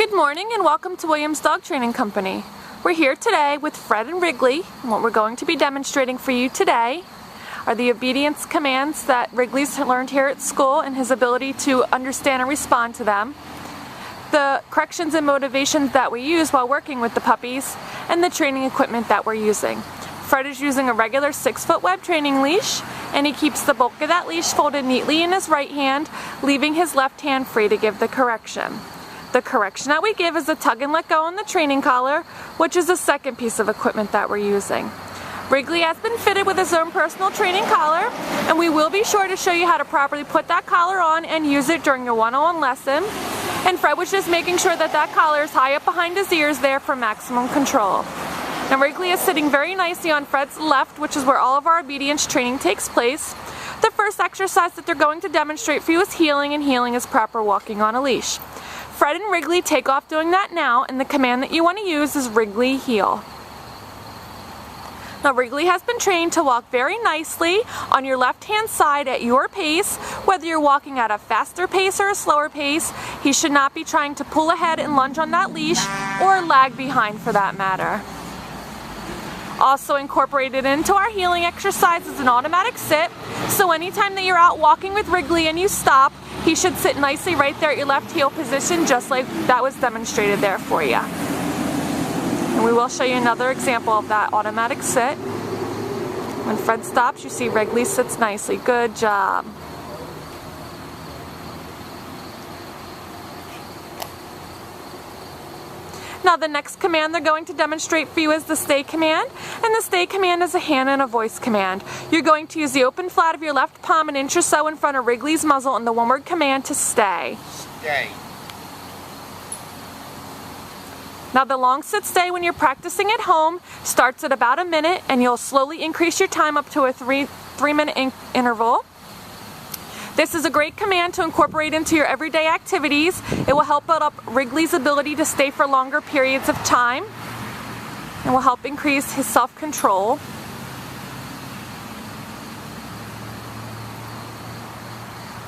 Good morning and welcome to Williams Dog Training Company. We're here today with Fred and Wrigley, and what we're going to be demonstrating for you today are the obedience commands that Wrigley's learned here at school and his ability to understand and respond to them, the corrections and motivations that we use while working with the puppies, and the training equipment that we're using. Fred is using a regular 6-foot web training leash, and he keeps the bulk of that leash folded neatly in his right hand, leaving his left hand free to give the correction. The correction that we give is a tug and let go on the training collar, which is the second piece of equipment that we're using. Wrigley has been fitted with his own personal training collar, and we will be sure to show you how to properly put that collar on and use it during your one-on-one lesson. And Fred was just making sure that that collar is high up behind his ears there for maximum control. Now Wrigley is sitting very nicely on Fred's left, which is where all of our obedience training takes place. The first exercise that they're going to demonstrate for you is heeling, and heeling is proper walking on a leash. Fred and Wrigley take off doing that now, and the command that you want to use is Wrigley heel. Now Wrigley has been trained to walk very nicely on your left hand side at your pace. Whether you're walking at a faster pace or a slower pace, he should not be trying to pull ahead and lunge on that leash or lag behind for that matter. Also incorporated into our heeling exercise is an automatic sit, so anytime that you're out walking with Wrigley and you stop, he should sit nicely right there at your left heel position, just like that was demonstrated there for you. And we will show you another example of that automatic sit. When Fred stops, you see Wrigley sits nicely. Good job. Now the next command they're going to demonstrate for you is the stay command, and the stay command is a hand and a voice command. You're going to use the open flat of your left palm an inch or so in front of Wrigley's muzzle and the one-word command to stay. Stay. Now the long sit stay when you're practicing at home starts at about a minute, and you'll slowly increase your time up to a three-minute interval. This is a great command to incorporate into your everyday activities. It will help build up Wrigley's ability to stay for longer periods of time, and will help increase his self-control.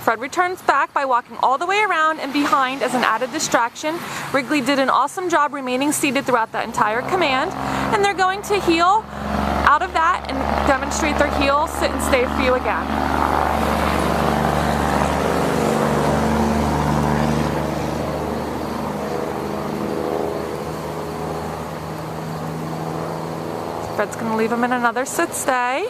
Fred returns back by walking all the way around and behind as an added distraction. Wrigley did an awesome job remaining seated throughout that entire command, and they're going to heel out of that and demonstrate their heel, sit, and stay for you again. Fred's going to leave him in another sit stay.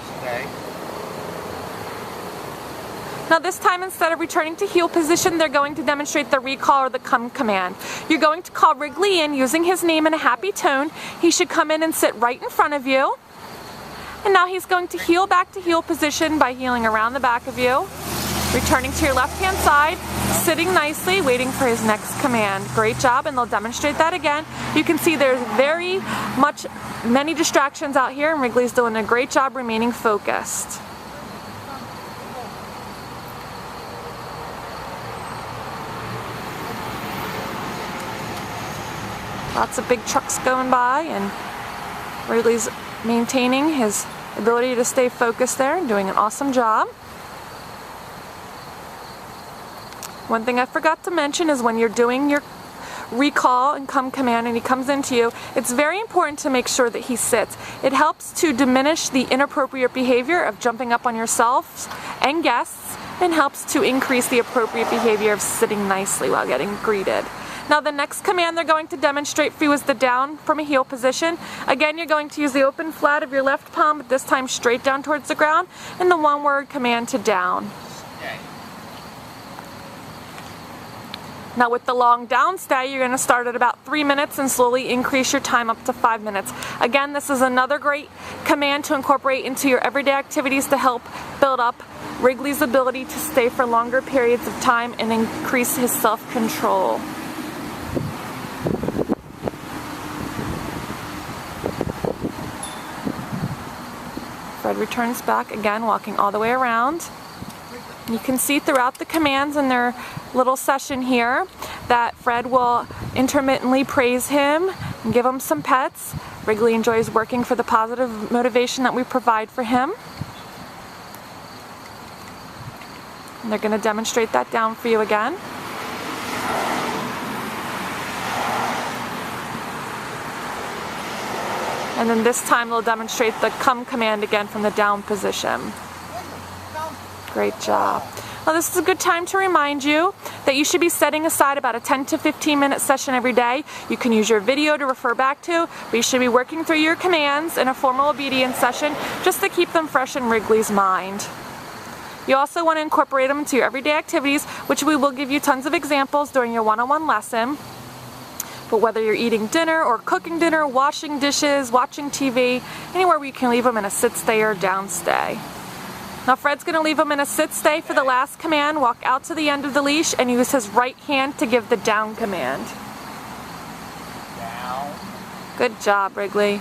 Now this time, instead of returning to heel position, they're going to demonstrate the recall or the come command. You're going to call Wrigley in using his name in a happy tone. He should come in and sit right in front of you. And now he's going to heel back to heel position by heeling around the back of you, returning to your left hand side, sitting nicely, waiting for his next command. Great job, and they'll demonstrate that again. You can see there's many distractions out here, and Wrigley's doing a great job remaining focused. Lots of big trucks going by, and Wrigley's maintaining his ability to stay focused there and doing an awesome job. One thing I forgot to mention is when you're doing your recall and come command and he comes into you, it's very important to make sure that he sits. It helps to diminish the inappropriate behavior of jumping up on yourselves and guests, and helps to increase the appropriate behavior of sitting nicely while getting greeted. Now the next command they're going to demonstrate for you is the down from a heel position. Again, you're going to use the open flat of your left palm, but this time straight down towards the ground, and the one-word command to down. Now with the long down stay, you're going to start at about 3 minutes and slowly increase your time up to 5 minutes. Again, this is another great command to incorporate into your everyday activities to help build up Wrigley's ability to stay for longer periods of time and increase his self-control. Fred returns back again, walking all the way around. You can see throughout the commands in their little session here that Fred will intermittently praise him and give him some pets. Wrigley enjoys working for the positive motivation that we provide for him. And they're going to demonstrate that down for you again. And then this time they'll demonstrate the come command again from the down position. Great job. Well, this is a good time to remind you that you should be setting aside about a 10 to 15 minute session every day. You can use your video to refer back to, but you should be working through your commands in a formal obedience session just to keep them fresh in Wrigley's mind. You also want to incorporate them into your everyday activities, which we will give you tons of examples during your one-on-one lesson. But whether you're eating dinner or cooking dinner, washing dishes, watching TV, anywhere where you can leave them in a sit, stay, or down stay. Now Fred's going to leave them in a sit, stay for the last command, walk out to the end of the leash, and use his right hand to give the down command. Down. Good job, Wrigley.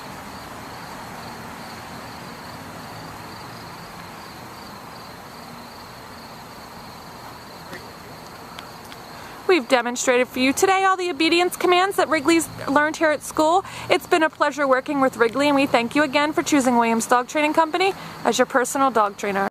We've demonstrated for you today all the obedience commands that Wrigley's learned here at school. It's been a pleasure working with Wrigley, and we thank you again for choosing Williams Dog Training Company as your personal dog trainer.